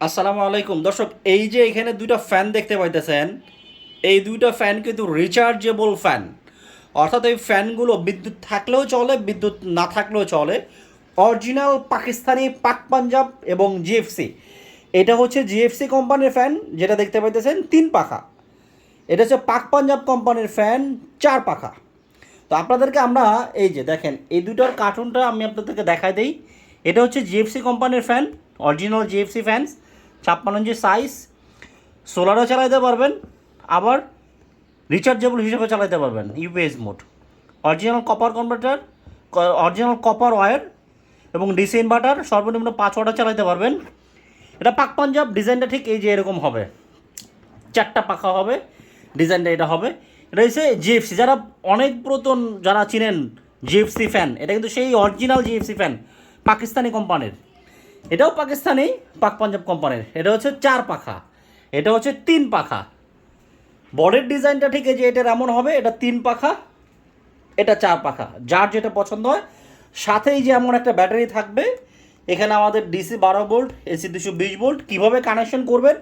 আসসালামু আলাইকুম দর্শক, এই যে এখানে দুইটা ফ্যান দেখতে পাইতেছেন, এই দুইটা ফ্যান কিন্তু রিচার্জেবল ফ্যান। অর্থাৎ এই ফ্যানগুলো বিদ্যুৎ থাকলেও চলে, বিদ্যুৎ না থাকলেও চলে। অরিজিনাল পাকিস্তানি পাক পাঞ্জাব এবং জিএফসি। এটা হচ্ছে জিএফসি কোম্পানির ফ্যান, যেটা দেখতে পাইতেছেন 3 পাখা। এটা হচ্ছে পাক পাঞ্জাব কোম্পানির ফ্যান, 4 পাখা। তো আপনাদেরকে আমরা এই যে দেখেন, এই দুটোর কার্টুনটা আমি আপনাদেরকে দেখাই দিই। এটা হচ্ছে জিএফসি কোম্পানির fan, original G F C fans, 56 inch size. সোলারও চালাইতে পারবেন, আবার রিচার্জেবল হিসেবে চালাইতে পারবেন, UPS mode. Original copper converter, original copper wire এবং ডিসি ইনভার্টার, সর্বনিম্ন 5 ওয়াট চালাইতে পারবেন। এটা পাক পাঞ্জাব, ডিজাইনটা ঠিক এই যে এরকম হবে, 4 পাখা হবে, ডিজাইনটা এটা হবে। এটা হচ্ছে জিএফসি, যারা অনেক পুরাতন যারা চিনেন জিএফসি ফ্যান, এটা কিন্তু সেই অরিজিনাল জিএফসি ফ্যান পাকিস্তানি কোম্পানির। এটাও পাকিস্তানি পাক পাঞ্জাব কোম্পানির। এটা হচ্ছে 4 পাখা, এটা হচ্ছে 3 পাখা। বডির ডিজাইনটা ঠিক এই যে এটার এমন হবে, এটা 3 পাখা, এটা 4 পাখা, যার যেটা পছন্দ হয়। সাথেই যে এমন একটা ব্যাটারি থাকবে। এখানে আমাদের ডিসি 12 ভোল্ট, এসি 220 ভোল্ট। কীভাবে কানেকশন করবেন,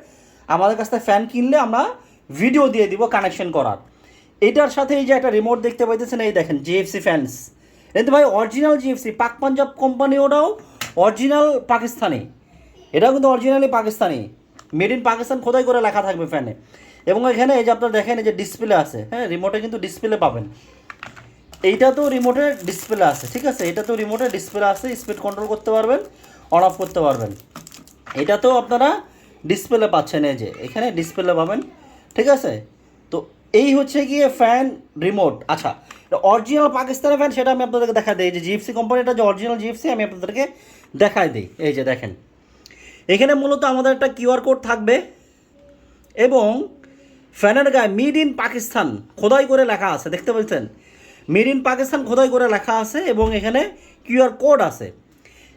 আমাদের কাছ থেকে ফ্যান কিনলে আমরা ভিডিও দিয়ে দিব কানেকশন করার। এটার সাথে এই যে একটা রিমোট দেখতে পাইতেছেন, এই দেখেন জিএফসি ফ্যান্স। কিন্তু ভাই অরিজিনাল জিএফসি পাক পাঞ্জাব কোম্পানি, ওটাও অরিজিনাল পাকিস্তানি, এটাও কিন্তু originally Pakistani, made in Pakistan খোদাই করে লেখা থাকবে ফ্যানে। এবং এখানে এই যে আপনারা দেখেন, এই যে ডিসপ্লে আছে, হ্যাঁ, রিমোটে কিন্তু ডিসপ্লে পাবেন। এইটা তো রিমোটের ডিসপ্লে আছে, ঠিক আছে, এটা তো রিমোটের ডিসপ্লে আছে, স্পিড কন্ট্রোল করতে পারবেন, অন অফ করতে পারবেন। এটা তো আপনারা ডিসপ্লে পাচ্ছেন, এই যে এখানে ডিসপ্লে পাবেন, ঠিক আছে। তো এই হচ্ছে গিয়ে ফ্যান রিমোট। আচ্ছা, অরিজিনাল পাকিস্তানের ফ্যান সেটা আমি আপনাদেরকে দেখা দিই। এই যে জিএফসি কোম্পানিটা যে অরিজিনাল জিএফসি, আমি আপনাদেরকে দেখাই দিই। এই যে দেখেন, এখানে মূলত আমাদের একটা কিউআর কোড থাকবে এবং ফ্যানের গায়ে মেড ইন পাকিস্তান খোদাই করে লেখা আছে, দেখতে পাচ্ছেন, মেড ইন পাকিস্তান খোদাই করে লেখা আছে এবং এখানে কিউআর কোড আছে।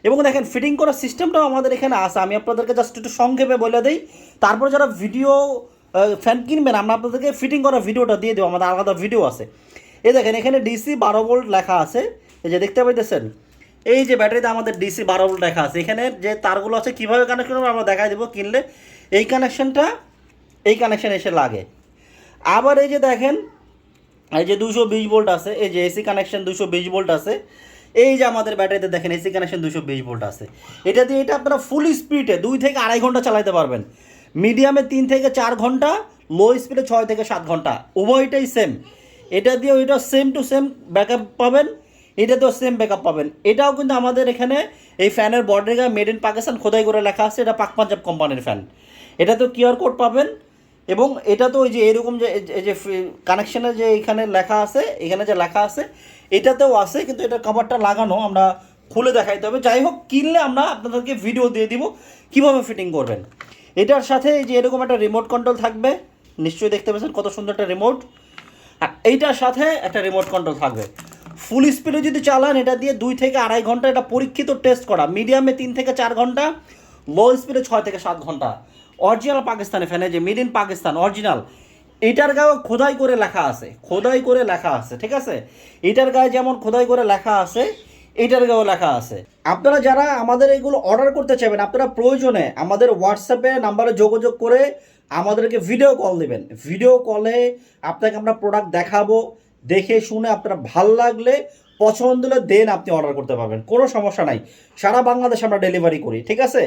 এবং দেখেন ফিটিং করার সিস্টেমটাও আমাদের এখানে আছে, আমি আপনাদেরকে জাস্ট একটু সংক্ষেপে বলে দিই। তারপর যারা ভিডিও ফ্যান কিনবেন, আমরা আপনাদেরকে ফিটিং করার ভিডিওটা দিয়ে দেবো, আমাদের আলাদা ভিডিও আছে। এই দেখেন, এখানে ডিসি 12 ভোল্ট লেখা আছে, এই যে দেখতে পাইতেছেন। এই যে ব্যাটারিতে আমাদের ডিসি 12 ভোল্ট লেখা আছে। এখানে যে তারগুলো আছে কীভাবে কানেকশন করবো আমরা দেখাই দেবো কিনলে। এই কানেকশনটা, এই কানেকশন এসে লাগে। আবার এই যে দেখেন, এই যে 220 ভোল্ট আছে, এই যে এসি কানেকশন 220 ভোল্ট আছে। এই যে আমাদের ব্যাটারিতে দেখেন এসি কানেকশন 220 ভোল্ট আছে। এটা দিয়ে এটা আপনারা ফুল স্পিডে 2 থেকে 2.5 ঘন্টা চালাতে পারবেন, মিডিয়ামে 3 থেকে 4 ঘন্টা, লো স্পিডে 6 থেকে 7 ঘন্টা, উভয়টাই সেম। এটা দিয়ে ওইটা সেম টু সেম ব্যাকআপ পাবেন, এটাতেও সেম ব্যাকআপ পাবেন। এটাও কিন্তু আমাদের এখানে এই ফ্যানের বডির গায়ে মেড ইন পাকিস্তান খোদাই করে লেখা আছে, এটা পাক পাঞ্জাব কোম্পানির ফ্যান। এটা তো কিউআর কোড পাবেন। এবং এটা তো ওই যে এরকম যে এই যে কানেকশানে যে এখানে লেখা আছে, এখানে যে লেখা আছে এটাতেও আছে, কিন্তু এটা কভারটা লাগানো, আমরা খুলে দেখাইতে হবে। যাই হোক, কিনলে আমরা আপনাদেরকে ভিডিও দিয়ে দিব কীভাবে ফিটিং করবেন। এটার সাথে এই যে এরকম একটা রিমোট কন্ট্রোল থাকবে, নিশ্চয়ই দেখতে পাচ্ছেন কত সুন্দর একটা রিমোট। আর এইটার সাথে একটা রিমোট কন্ট্রোল থাকবে। ফুল স্পিডে যদি চালান, এটা দিয়ে 2 থেকে 2.5 ঘন্টা, এটা পরীক্ষিত টেস্ট করা, মিডিয়ামে 3 থেকে 4 ঘন্টা, লো স্পিডে 6 থেকে 7 ঘন্টা। অরিজিনাল পাকিস্তানি ফ্যানে যে মেড ইন পাকিস্তান অরিজিনাল, এটার গায়ে খোদাই করে লেখা আছে, খোদাই করে লেখা আছে, ঠিক আছে। এটার গায়ে যেমন খোদাই করে লেখা আছে, এটার গায়েও লেখা আছে। আপনারা যারা আমাদের এগুলো অর্ডার করতে চাইবেন, আপনারা প্রয়োজনে আমাদের হোয়াটসঅ্যাপে নাম্বারে যোগাযোগ করে আমাদেরকে ভিডিও কল দেবেন। ভিডিও কলে আপনাকে আমরা প্রোডাক্ট দেখাবো, দেখে শুনে আপনারা ভাল লাগলে, পছন্দ হলে দেন আপনি অর্ডার করতে পারবেন, কোনো সমস্যা নাই। সারা বাংলাদেশে আমরা ডেলিভারি করি, ঠিক আছে,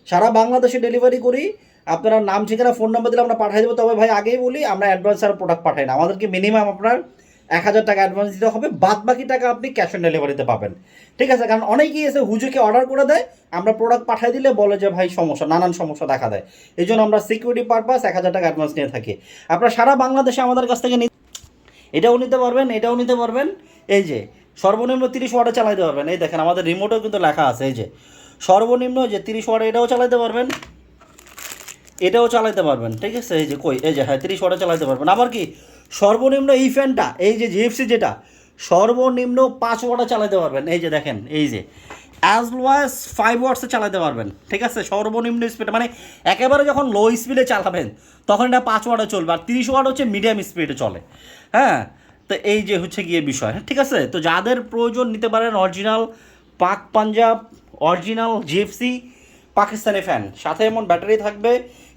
সারা বাংলাদেশে ডেলিভারি করি। আপনারা নাম ঠিকানা ফোন নাম্বার দিলে আমরা পাঠিয়ে দেবো। তবে ভাই আগেই বলি, আমরা অ্যাডভান্স আর প্রোডাক্ট পাঠাই না, আমাদেরকে মিনিমাম আপনার 1,000 টাকা অ্যাডভান্স দিতে হবে, বাদ বাকি টাকা আপনি ক্যাশ অন ডেলিভারিতে পাবেন, ঠিক আছে। কারণ অনেকেই এসে হুজুকে অর্ডার করে দেয়, আমরা প্রোডাক্ট পাঠিয়ে দিলে বলে যে ভাই সমস্যা, নানান সমস্যা দেখা দেয়। এই জন্য আমরা সিকিউরিটি পারপাস 1,000 টাকা অ্যাডভান্স নিয়ে থাকি। আপনারা সারা বাংলাদেশে আমাদের কাছ থেকে এটাও নিতে পারবেন, এটাও নিতে পারবেন। এই যে সর্বনিম্ন 30 ওয়াটে চালাতে পারবেন। এই দেখেন আমাদের রিমোটেও কিন্তু লেখা আছে, এই যে সর্বনিম্ন যে 30 ওয়াটে, এটাও চালাতে পারবেন, এটাও চালাতে পারবেন, ঠিক আছে। এই যে কই, এই যে হ্যাঁ 30 ওয়াটে চালাতে পারবেন। আবার কি সর্বনিম্ন এই ফ্যানটা, এই যে জিএফসি যেটা, সর্বনিম্ন 5 ওয়াটে চালাতে পারবেন। এই যে দেখেন, এই যে অ্যাজ লো অ্যাজ 5 ওয়াটসে চালাতে পারবেন, ঠিক আছে। সর্বনিম্ন স্পিডে মানে একেবারে যখন লো স্পিডে চালাবেন তখন এটা 5 ওয়াটে চলবে, আর 30 ওয়াট হচ্ছে মিডিয়াম স্পিডে চলে, হ্যাঁ। তো এই যে হচ্ছে গিয়ে বিষয়, ঠিক আছে। তো যাদের প্রয়োজন নিতে পারেন অরিজিনাল পাক Punjab, original GFC Pakistani fan, সাথে এমন ব্যাটারি থাকবে।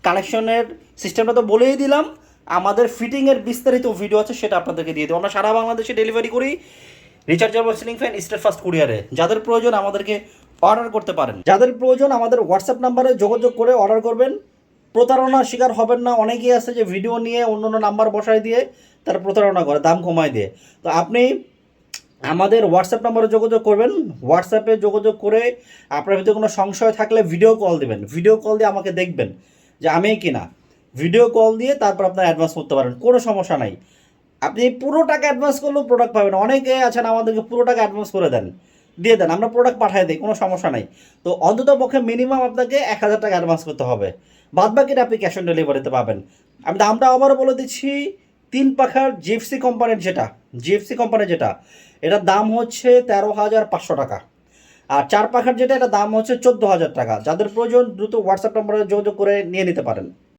কানেকশনের সিস্টেমটা তো বলেই দিলাম, আমাদের ফিটিংয়ের বিস্তারিত ভিডিও আছে, সেটা আপনাদেরকে দিয়ে দেবো। আমরা সারা বাংলাদেশে ডেলিভারি করি rechargeable ceiling fan state first কুরিয়ারে। যাদের প্রয়োজন আমাদেরকে অর্ডার করতে পারেন, যাদের প্রয়োজন আমাদের হোয়াটসঅ্যাপ নাম্বারে যোগাযোগ করে অর্ডার করবেন। প্রতারণার শিকার হবেন না। অনেকেই আছে যে ভিডিও নিয়ে অন্য অন্য নাম্বার বসায় দিয়ে তারা প্রতারণা করে, দাম কমায় দিয়ে। তো আপনি আমাদের হোয়াটসঅ্যাপ নাম্বারে যোগাযোগ করবেন। হোয়াটসঅ্যাপে যোগাযোগ করে আপনার ভিতরে কোনো সংশয় থাকলে ভিডিও কল দেবেন। ভিডিও কল দিয়ে আমাকে দেখবেন যে আমি কিনা। ভিডিও কল দিয়ে তারপর আপনার অ্যাডভান্স করতে পারেন, কোনো সমস্যা নাই। আপনি পুরো টাকা অ্যাডভান্স করলেও প্রোডাক্ট পাবেন। অনেকে আছেন আমাদেরকে পুরো টাকা অ্যাডভান্স করে দেন, দিয়ে দেন, আমরা প্রোডাক্ট পাঠিয়ে দিই, কোনো সমস্যা নাই। তো অন্তত পক্ষে মিনিমাম আপনাকে 1,000 টাকা অ্যাডভান্স করতে হবে, বাদ বাকিটা আপনি ক্যাশ অন ডেলিভারিতে পাবেন। আমি দামটা আবারও বলে দিচ্ছি, 3 পাখার জিএফসি কোম্পানির যেটা এটার দাম হচ্ছে 13,500 টাকা। আর 4 পাখার যেটা, এটা দাম হচ্ছে 14,000 টাকা। যাদের প্রয়োজন দ্রুত হোয়াটসঅ্যাপ নম্বরে যোগাযোগ করে নিয়ে নিতে পারেন।